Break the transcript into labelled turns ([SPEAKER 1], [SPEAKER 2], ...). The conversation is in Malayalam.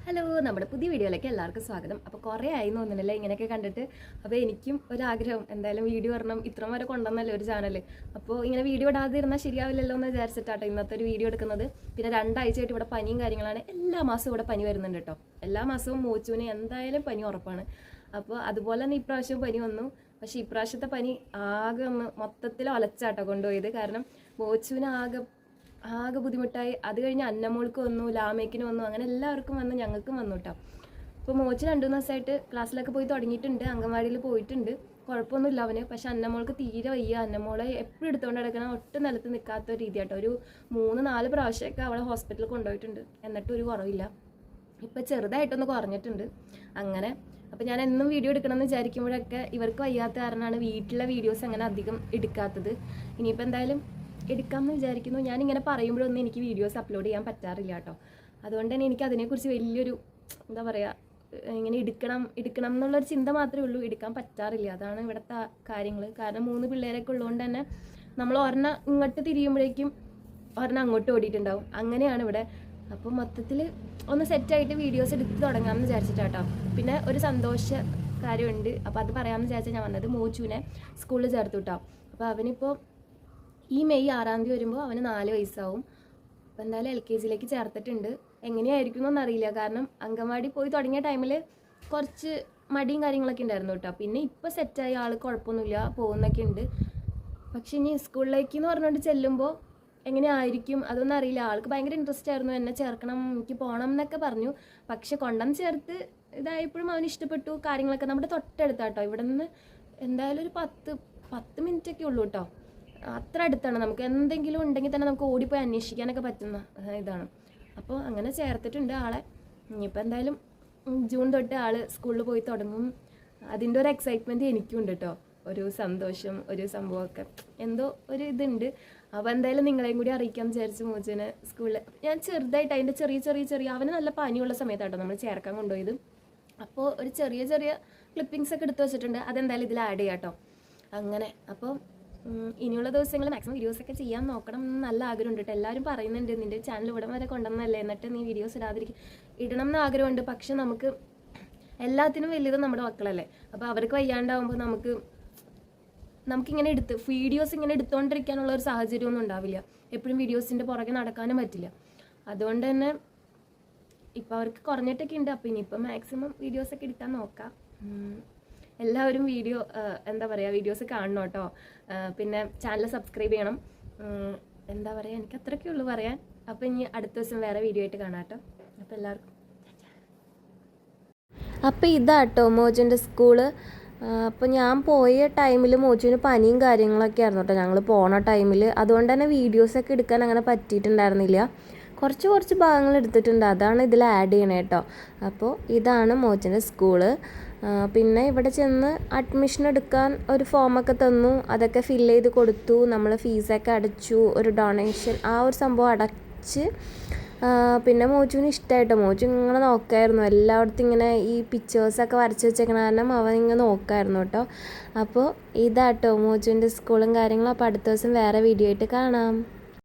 [SPEAKER 1] ഹലോ, നമ്മുടെ പുതിയ വീഡിയോയിലേക്ക് എല്ലാവർക്കും സ്വാഗതം. അപ്പോൾ കുറേ ആയി തോന്നുന്നില്ല ഇങ്ങനെയൊക്കെ കണ്ടിട്ട്. അപ്പോൾ എനിക്കും ഒരാഗ്രഹം, എന്തായാലും വീഡിയോ വരണം. ഇത്രയും വരെ കൊണ്ടുവന്നല്ലേ ഒരു ചാനൽ. അപ്പോൾ ഇങ്ങനെ വീഡിയോ ഇടാതിരുന്നാൽ ശരിയാവില്ലല്ലോ എന്ന് വിചാരിച്ചിട്ടാട്ടോ ഇന്നത്തെ ഒരു വീഡിയോ എടുക്കുന്നത്. പിന്നെ 2 ആഴ്ചയായിട്ട് ഇവിടെ പനിയും കാര്യങ്ങളാണ്. എല്ലാ മാസവും ഇവിടെ പനി വരുന്നുണ്ട് കേട്ടോ. എല്ലാ മാസവും മോച്ചുവിന് എന്തായാലും പനി ഉറപ്പാണ്. അപ്പോൾ അതുപോലെ തന്നെ ഇപ്രാവശ്യം പനി വന്നു. പക്ഷേ ഇപ്രാവശ്യത്തെ പനി ആകെ ഒന്ന് മൊത്തത്തിൽ ഒലച്ചാട്ടോ കൊണ്ടുപോയത്. കാരണം മോച്ചുവിന് ആകെ ബുദ്ധിമുട്ടായി. അത് കഴിഞ്ഞ് അന്നമോൾക്ക് വന്നു, ലാമേക്കിന് വന്നു, അങ്ങനെ എല്ലാവർക്കും വന്നു, ഞങ്ങൾക്കും വന്നു കേട്ടോ. അപ്പോൾ മോച്ച് 2 ദിവസമായിട്ട് ക്ലാസ്സിലൊക്കെ പോയി തുടങ്ങിയിട്ടുണ്ട്, അംഗൻവാടിയിൽ പോയിട്ടുണ്ട്, കുഴപ്പമൊന്നുമില്ല അവന്. പക്ഷെ അന്നമോൾക്ക് തീരെ വയ്യ. അന്നമോളെ എപ്പോഴും എടുത്തുകൊണ്ട് കിടക്കണം, ഒട്ടും നിലത്ത് നിൽക്കാത്ത ഒരു രീതി കേട്ടോ. ഒരു 3-4 പ്രാവശ്യമൊക്കെ അവളെ ഹോസ്പിറ്റലിൽ കൊണ്ടുപോയിട്ടുണ്ട്, എന്നിട്ടും ഒരു കുറവില്ല. ഇപ്പം ചെറുതായിട്ടൊന്ന് കുറഞ്ഞിട്ടുണ്ട് അങ്ങനെ. അപ്പോൾ ഞാൻ എന്നും വീഡിയോ എടുക്കണമെന്ന് വിചാരിക്കുമ്പോഴൊക്കെ ഇവർക്ക് വയ്യാത്ത കാരണമാണ് വീട്ടിലെ വീഡിയോസ് അങ്ങനെ അധികം എടുക്കാത്തത്. ഇനിയിപ്പോൾ എന്തായാലും എടുക്കാമെന്ന് വിചാരിക്കുന്നു. ഞാനിങ്ങനെ പറയുമ്പോഴൊന്നും എനിക്ക് വീഡിയോസ് അപ്ലോഡ് ചെയ്യാൻ പറ്റാറില്ല കേട്ടോ. അതുകൊണ്ട് തന്നെ എനിക്ക് അതിനെക്കുറിച്ച് വലിയൊരു എന്താ പറയുക, ഇങ്ങനെ എടുക്കണം എന്നുള്ളൊരു ചിന്ത മാത്രമേ ഉള്ളൂ, എടുക്കാൻ പറ്റാറില്ല. അതാണ് ഇവിടുത്തെ കാര്യങ്ങൾ. കാരണം 3 പിള്ളേരൊക്കെ ഉള്ളതുകൊണ്ട് തന്നെ നമ്മൾ ഒരെണ്ണം ഇങ്ങോട്ട് തിരിയുമ്പോഴേക്കും ഒരെണ്ണം അങ്ങോട്ട് ഓടിയിട്ടുണ്ടാവും. അങ്ങനെയാണ് ഇവിടെ. അപ്പോൾ മൊത്തത്തിൽ ഒന്ന് സെറ്റായിട്ട് വീഡിയോസ് എടുത്ത് തുടങ്ങാമെന്ന് വിചാരിച്ചിട്ടാട്ടോ. പിന്നെ ഒരു സന്തോഷ കാര്യമുണ്ട്, അപ്പോൾ അത് പറയാമെന്ന് വിചാരിച്ചാൽ ഞാൻ വന്നത്. മോച്ചുവിനെ സ്കൂളിൽ ചേർത്തു കേട്ടോ. അപ്പോൾ അവനിപ്പോൾ ഈ മെയ് 6-ാം തീയതി വരുമ്പോൾ അവന് 4 വയസ്സാവും. അപ്പോൾ എന്തായാലും LKG ചേർത്തിട്ടുണ്ട്. എങ്ങനെയായിരിക്കും എന്നറിയില്ല. കാരണം അംഗൻവാടി പോയി തുടങ്ങിയ ടൈമിൽ കുറച്ച് മടിയും കാര്യങ്ങളൊക്കെ ഉണ്ടായിരുന്നു കേട്ടോ. പിന്നെ ഇപ്പോൾ സെറ്റായി, ആൾ കുഴപ്പമൊന്നുമില്ല, പോകുന്നൊക്കെ ഉണ്ട്. പക്ഷെ ഇനി സ്കൂളിലേക്ക് എന്ന് പറഞ്ഞുകൊണ്ട് ചെല്ലുമ്പോൾ എങ്ങനെയായിരിക്കും അതൊന്നും അറിയില്ല. ആൾക്ക് ഭയങ്കര ഇൻട്രസ്റ്റ് ആയിരുന്നു, എന്നെ ചേർക്കണം, എനിക്ക് പോകണം എന്നൊക്കെ പറഞ്ഞു. പക്ഷെ കൊണ്ടുവന്ന് ചേർത്ത് ഇതായപ്പോഴും അവന് ഇഷ്ടപ്പെട്ടു. കാര്യങ്ങളൊക്കെ നമ്മുടെ തൊട്ടടുത്താട്ടോ. ഇവിടെ നിന്ന് എന്തായാലും ഒരു 10 മിനിറ്റൊക്കെ ഉള്ളൂ കേട്ടോ. അത്ര അടുത്താണ്. നമുക്ക് എന്തെങ്കിലും ഉണ്ടെങ്കിൽ തന്നെ നമുക്ക് ഓടിപ്പോയി അന്വേഷിക്കാനൊക്കെ പറ്റുന്ന ഇതാണ്. അപ്പോൾ അങ്ങനെ ചേർത്തിട്ടുണ്ട് ആളെ. ഇനിയിപ്പോൾ എന്തായാലും ജൂൺ തൊട്ട് ആൾ സ്കൂളിൽ പോയി തുടങ്ങും. അതിൻ്റെ ഒരു എക്സൈറ്റ്മെൻറ്റ് എനിക്കും ഉണ്ട് കേട്ടോ. ഒരു സന്തോഷം, ഒരു സംഭവമൊക്കെ എന്തോ ഒരു ഇതുണ്ട്. അപ്പോൾ എന്തായാലും നിങ്ങളെയും കൂടി അറിയിക്കാമെന്ന് വിചാരിച്ച് മോചനെ സ്കൂളിൽ ഞാൻ ചെറുതായിട്ട് അതിൻ്റെ ചെറിയ അവന് നല്ല പനിയുള്ള സമയത്താട്ടോ നമ്മൾ ചേർക്കാൻ കൊണ്ടുപോയത്. അപ്പോൾ ഒരു ചെറിയ ക്ലിപ്പിങ്സ് ഒക്കെ എടുത്ത് വെച്ചിട്ടുണ്ട്. അതെന്തായാലും ഇതിൽ ആഡ് ചെയ്യാം കേട്ടോ. അങ്ങനെ അപ്പോൾ ഇനിയുള്ള ദിവസങ്ങൾ മാക്സിമം വീഡിയോസൊക്കെ ചെയ്യാൻ നോക്കണം എന്ന് നല്ല ആഗ്രഹമുണ്ട് കേട്ടോ. എല്ലാവരും പറയുന്നുണ്ട് നിൻ്റെ ചാനൽ ഇവിടെ വരെ കൊണ്ടുവന്നല്ലേ, എന്നിട്ട് നീ വീഡിയോസ് ഇടണം എന്ന് ആഗ്രഹമുണ്ട്. പക്ഷെ നമുക്ക് എല്ലാത്തിനും വലുത് നമ്മുടെ മക്കളല്ലേ. അപ്പോൾ അവർക്ക് വയ്യാണ്ടാവുമ്പോൾ നമുക്കിങ്ങനെ വീഡിയോസ് ഇങ്ങനെ എടുത്തുകൊണ്ടിരിക്കാനുള്ള ഒരു സാഹചര്യമൊന്നും ഉണ്ടാവില്ല. എപ്പോഴും വീഡിയോസിൻ്റെ പുറകെ നടക്കാനും പറ്റില്ല. അതുകൊണ്ട് തന്നെ ഇപ്പോൾ അവർക്ക് കുറഞ്ഞിട്ടൊക്കെ ഉണ്ട്. അപ്പോൾ ഇനിയിപ്പോൾ മാക്സിമം വീഡിയോസൊക്കെ എടുക്കാൻ നോക്കാം. എല്ലാവരും എന്താ പറയുക, വീഡിയോസ് കാണണം കേട്ടോ. പിന്നെ ചാനൽ സബ്സ്ക്രൈബ് ചെയ്യണം. എന്താ പറയുക, എനിക്ക് അത്രയൊക്കെ ഉള്ളൂ പറയാൻ. അപ്പോൾ ഇനി അടുത്ത ദിവസം വേറെ വീഡിയോ ആയിട്ട് കാണാം കേട്ടോ. അപ്പോൾ എല്ലാവർക്കും അപ്പോൾ ഇതാട്ടോ മോജുവിൻ്റെ സ്കൂള്. അപ്പോൾ ഞാൻ പോയ ടൈമിൽ മോജുവിന് പനിയും കാര്യങ്ങളൊക്കെ ആയിരുന്നു കേട്ടോ ഞങ്ങൾ പോണ ടൈമിൽ. അതുകൊണ്ട് തന്നെ വീഡിയോസൊക്കെ എടുക്കാൻ അങ്ങനെ പറ്റിയിട്ടുണ്ടായിരുന്നില്ല. കുറച്ച് ഭാഗങ്ങൾ എടുത്തിട്ടുണ്ട്, അതാണ് ഇതിൽ ആഡ് ചെയ്യണേ കേട്ടോ. അപ്പോൾ ഇതാണ് മോജുവിൻ്റെ സ്കൂള്. പിന്നെ ഇവിടെ ചെന്ന് അഡ്മിഷൻ എടുക്കാൻ ഒരു ഫോമൊക്കെ തന്നു, അതൊക്കെ ഫില്ല് ചെയ്ത് കൊടുത്തു. നമ്മൾ ഫീസൊക്കെ അടച്ചു, ഒരു ഡൊണേഷൻ ആ ഒരു സംഭവം അടച്ച്. പിന്നെ മോജുവിന് ഇഷ്ടമായിട്ടോ. മോജു ഇങ്ങനെ നോക്കായിരുന്നു എല്ലായിടത്തും, ഇങ്ങനെ ഈ പിക്ചേഴ്സൊക്കെ വരച്ച് വെച്ചേക്കണ കാരണം അവൻ ഇങ്ങനെ നോക്കായിരുന്നു കേട്ടോ. അപ്പോൾ ഇതാട്ടോ മോജുവിൻ്റെ സ്കൂളും കാര്യങ്ങളും. അപ്പോൾ അടുത്ത ദിവസം വേറെ വീഡിയോ ആയിട്ട് കാണാം.